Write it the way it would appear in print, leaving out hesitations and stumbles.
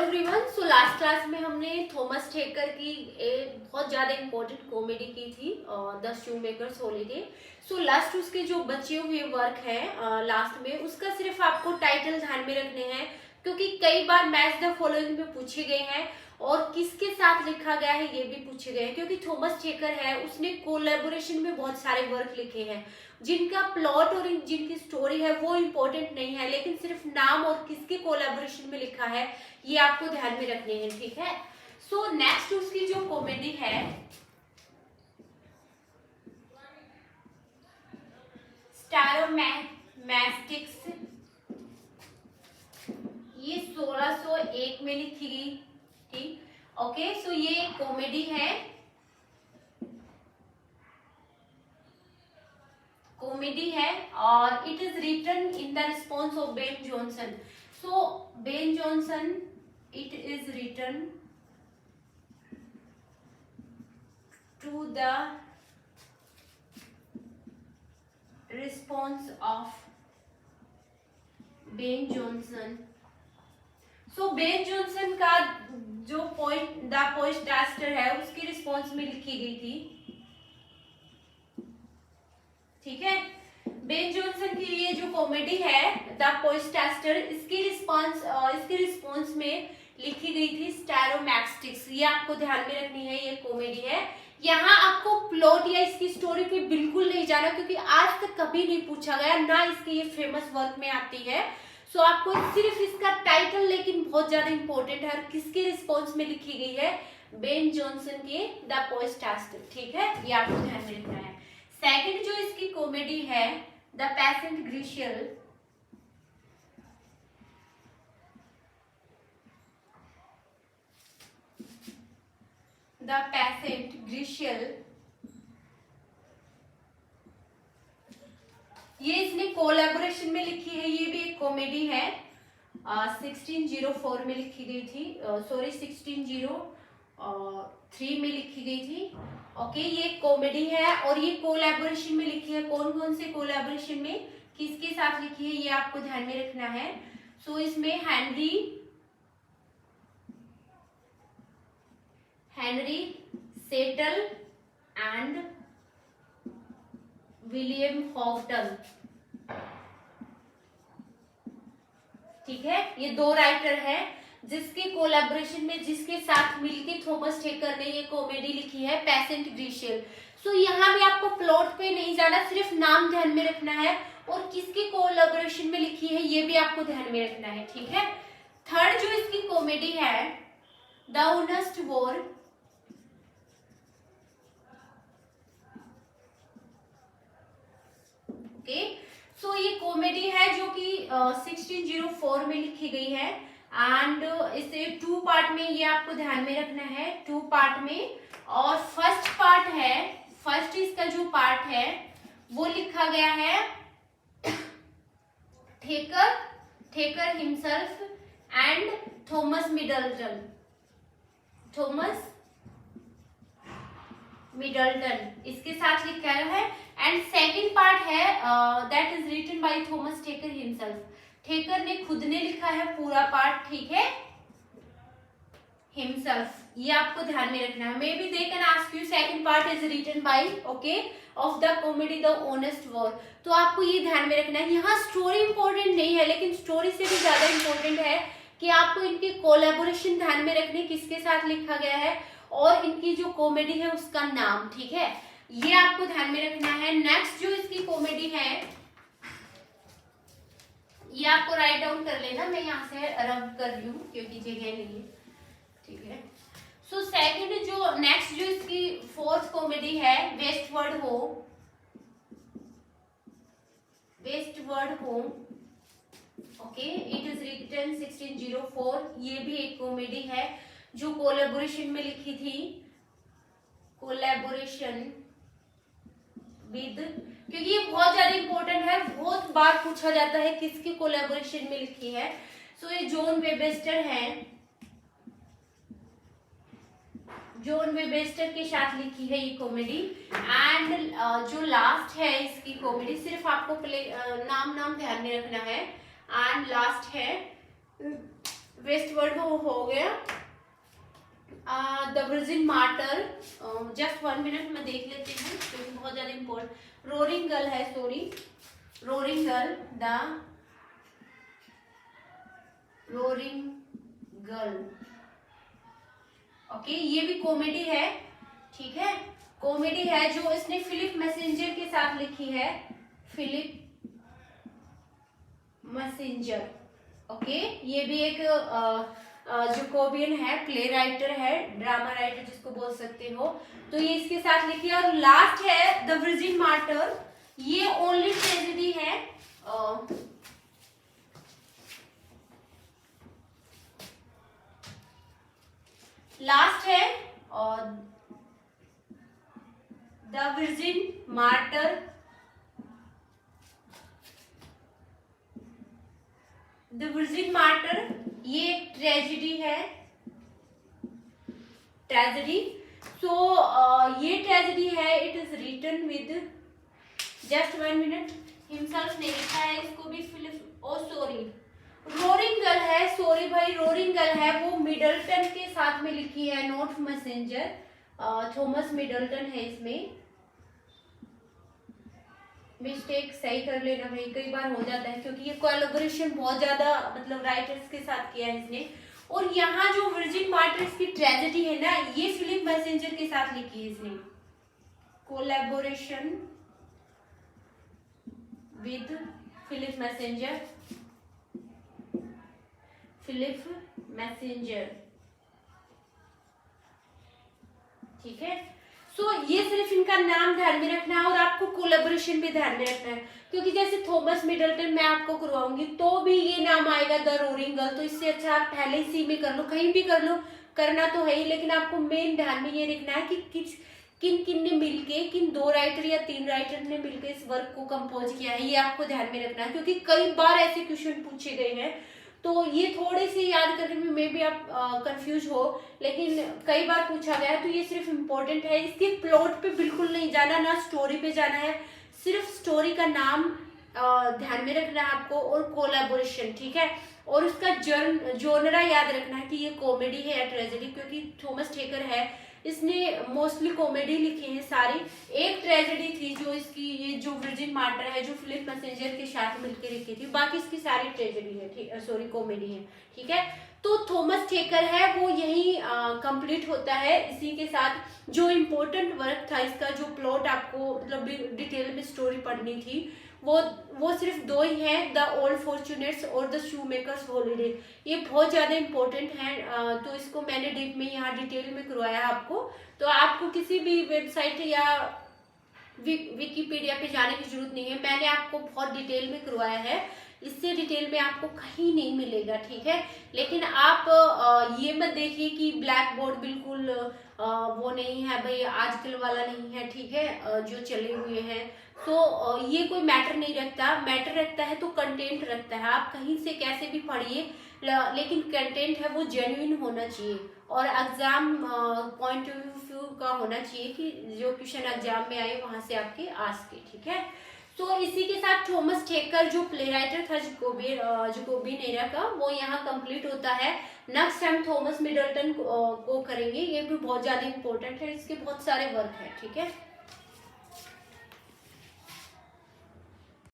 Everyone. So last class में हमने Thomas taker की एक बहुत ज़्यादा इम्पोर्टेंट कॉमेडी की थी, the shoemakers holiday. So last उसके जो बचे हुए वर्क हैं लास्ट में, उसका सिर्फ आपको टाइटल ध्यान में रखने हैं, क्योंकि कई बार मैच द फॉलोइंग में पूछे गए हैं और किसके साथ लिखा गया है ये भी पूछे गए हैं। क्योंकि थॉमस टेकर है, उसने कोलैबोरेशन में बहुत सारे वर्क लिखे हैं जिनका प्लॉट और जिनकी स्टोरी है वो इम्पोर्टेंट नहीं है, लेकिन सिर्फ नाम और किसके कोलैबोरेशन में लिखा है ये आपको ध्यान में रखने हैं। ठीक है। सो नेक्स्ट उसकी जो कॉमेडी है स्टारोमैस्टिक्स, ये 1601 में लिखी गई थी। ओके, सो ये कॉमेडी है, और it is written in the response of Ben Jonson. So Ben Jonson, it is written to the response of Ben Jonson. So Ben Jonson का जो पोइट द पोएटस्टर है उसकी रिस्पॉन्स में लिखी गई थी। ठीक है, बेन जॉनसन की ये जो कॉमेडी है द पोएटस्टर, इसकी रिस्पॉन्स में लिखी गई थी स्टारोमैस्टिक्स। ये आपको ध्यान में रखनी है, ये कॉमेडी है। यहाँ आपको प्लॉट या इसकी स्टोरी पे बिल्कुल नहीं जाना, क्योंकि आज तक कभी नहीं पूछा गया, ना इसके ये फेमस वर्क में आती है। सो आपको सिर्फ इसका टाइटल लेकिन बहुत ज्यादा इंपॉर्टेंट है, और किसके रिस्पॉन्स में लिखी गई है, बेन जॉनसन के द पोएटस्टर। ठीक है, ये आपको ध्यान में रखना है। सेकेंड जो इसकी कॉमेडी है द पेसेंट ग्रीशियल, द पेसेंट ग्रीशियल, ये इसने कोलैबोरेशन में लिखी है। ये भी एक कॉमेडी है, 1604 में लिखी गई थी, सॉरी 1603 में लिखी गई थी। ओके, ये कॉमेडी है और ये कोलैबोरेशन में लिखी है। कौन कौन से कोलैबोरेशन में, किसके साथ लिखी है, ये आपको ध्यान में रखना है। सो इसमें हेनरी सेटल एंड विलियम हॉगटन। ठीक है, ये दो राइटर हैं जिसके कोलैबोरेशन में, जिसके साथ मिलके थॉमस टेकर ने ये कॉमेडी लिखी है पेसेंट ग्रीशियल। सो यहाँ भी आपको प्लॉट पे नहीं जाना, सिर्फ नाम ध्यान में रखना है और किसके कोलैबोरेशन में लिखी है ये भी आपको ध्यान में रखना है। ठीक है। थर्ड जो इसकी कॉमेडी है द ऑनेस्ट वॉर, ओके। सो ये कॉमेडी है जो कि 1604 में लिखी गई है, एंड इसे 2 पार्ट में ये आपको ध्यान में रखना है, 2 पार्ट में। और फर्स्ट इसका जो पार्ट है वो लिखा गया है Dekker himself and Thomas Middleton, इसके साथ लिखा है। एंड सेकंड पार्ट है that is written by Thomas Dekker himself, Dekker ने खुद ने लिखा है पूरा पार्ट। ठीक है, हिमसेल्फ, ये आपको ध्यान में रखना है। Maybe they can ask you second part is written by, okay, of the comedy the honest whore, तो आपको ये ध्यान में रखना है। यहाँ स्टोरी इंपॉर्टेंट नहीं है, लेकिन स्टोरी से भी ज्यादा इंपॉर्टेंट है कि आपको इनके कोलैबोरेशन ध्यान में रखने, किसके साथ लिखा गया है और इनकी जो कॉमेडी है उसका नाम। ठीक है, ये आपको ध्यान में रखना है। नेक्स्ट जो इसकी कॉमेडी है ये आपको राइट डाउन कर लेना, मैं यहाँ से रब कर रही हूँ क्योंकि जगह नहीं है। ठीक है। सो सेकंड जो नेक्स्ट जो इसकी फोर्थ कॉमेडी है westward home, okay, it is written 1604। ये भी एक कॉमेडी है जो कोलैबोरेशन में लिखी थी, कोलैबोरेशन विद, क्योंकि ये बहुत ज्यादा इंपॉर्टेंट है, बहुत बार पूछा जाता है किसकी कोलैबोरेशन में लिखी है। सो ये जॉन वेबस्टर के साथ लिखी है ये कॉमेडी। एंड जो लास्ट है इसकी कॉमेडी, सिर्फ आपको नाम ध्यान में रखना है। एंड लास्ट है वेस्ट वर्ड हो गया। The virgin martyr, just 1 minute में देख लेते हैं क्योंकि बहुत ज्यादा इम्पोर्टेंट। रोरिंग गर्ल है, sorry, roaring girl, the roaring girl. Okay, ये भी कॉमेडी है, ठीक है, कॉमेडी है जो इसने फिलिप मैसेंजर के साथ लिखी है, फिलिप मैसेंजर। ओके, ये भी एक जकोबियन है, प्ले राइटर है, ड्रामा राइटर जिसको बोल सकते हो, तो ये इसके साथ लिखी है। और लास्ट है द वर्जिन मार्टर, ये ओनली ट्रेजेडी है, लास्ट है, और the virgin martyr, the virgin martyr, ये एक ट्रेजेडी है, ट्रेजेडी। सो ये ट्रेजेडी है, it is written with, just 1 minute, himself ने लिखा है इसको भी, Philip, oh sorry, roaring girl है, सॉरी भाई, रोरिंग गर्ल है, वो मिडल्टन के साथ में लिखी है, नॉट मैसेंजर, थॉमस मिडल्टन है इसमें। मिस्टेक सही कर लेना भाई, कई बार हो जाता है क्योंकि ये कोलैबोरेशन बहुत ज्यादा मतलब राइटर्स के साथ किया है इसने। और यहाँ जो वर्जिन मार्टर्स की ट्रेजेडी है ना, ये फिलिप मैसेंजर के साथ लिखी है इसने, collaboration with Philip Massinger, Philip Massinger, ठीक है। सो ये सिर्फ इनका नाम ध्यान में रखना है और आपको कोलैबोरेशन भी ध्यान में रखना है, क्योंकि जैसे थॉमस मिडल्टन मैं आपको करवाऊंगी तो भी ये नाम आएगा द रोरिंग गर्ल, तो इससे अच्छा आप पहले ही सी में कर लो, कहीं भी कर लो, करना तो है ही, लेकिन आपको मेन ध्यान में ये रखना है कि किन किन ने मिलके, किन 2 राइटर या 3 राइटर ने मिलके इस वर्क को कंपोज किया है, ये आपको ध्यान में रखना है, क्योंकि कई बार ऐसे क्वेश्चन पूछे गए हैं, तो ये थोड़े से याद करने में मे भी आप कंफ्यूज हो, लेकिन कई बार पूछा गया है, तो ये सिर्फ इम्पोर्टेंट है। इसके प्लॉट पे बिल्कुल नहीं जाना, ना स्टोरी पे जाना है, सिर्फ स्टोरी का नाम ध्यान में रखना है आपको, और कोलैबोरेशन, ठीक है, और उसका जोनरा याद रखना है कि ये कॉमेडी है या ट्रेजेडी, क्योंकि थॉमस टेकर है, इसने मोस्टली कॉमेडी लिखी है सारी। एक ट्रेजेडी थी जो इसकी, ये जो वर्जिन मार्टर है, जो फिलिप मैसेंजर के साथ मिलकर लिखी थी, बाकी इसकी सारी ट्रेजेडी है, ठीक, सॉरी कॉमेडी है, ठीक है। तो थॉमस टेकर है वो यही कंप्लीट होता है, इसी के साथ जो इम्पोर्टेंट वर्क था इसका, जो प्लॉट आपको मतलब डिटेल में स्टोरी पढ़नी थी, वो सिर्फ 2 ही हैं, द ओल्ड फॉर्चुनेट्स और द शू मेकर्स हॉलीडे। ये बहुत ज़्यादा इम्पोर्टेंट है, तो इसको मैंने डीप में यहाँ डिटेल में करवाया आपको, तो आपको किसी भी वेबसाइट या विकिपीडिया पे जाने की जरूरत नहीं है, मैंने आपको बहुत डिटेल में करवाया है, इससे डिटेल में आपको कहीं नहीं मिलेगा, ठीक है। लेकिन आप ये मत देखिए कि ब्लैक बोर्ड बिल्कुल वो नहीं है भाई, आजकल वाला नहीं है, ठीक है, जो चले हुए हैं, तो ये कोई मैटर नहीं रखता, मैटर रखता है तो कंटेंट रखता है, आप कहीं से कैसे भी पढ़िए, लेकिन कंटेंट है वो जेन्युइन होना चाहिए, और एग्जाम पॉइंट ऑफ व्यू का होना चाहिए कि जो क्वेश्चन एग्जाम में आए वहां से आपके आ सके, ठीक है। तो इसी के साथ थॉमस टेकर जो प्ले राइटर था जकोबियन एरा का, वो यहाँ कंप्लीट होता है। नेक्स्ट टाइम थॉमस मिडल्टन को करेंगे, ये भी बहुत ज्यादा इंपॉर्टेंट है, इसके बहुत सारे वर्क है, ठीक है।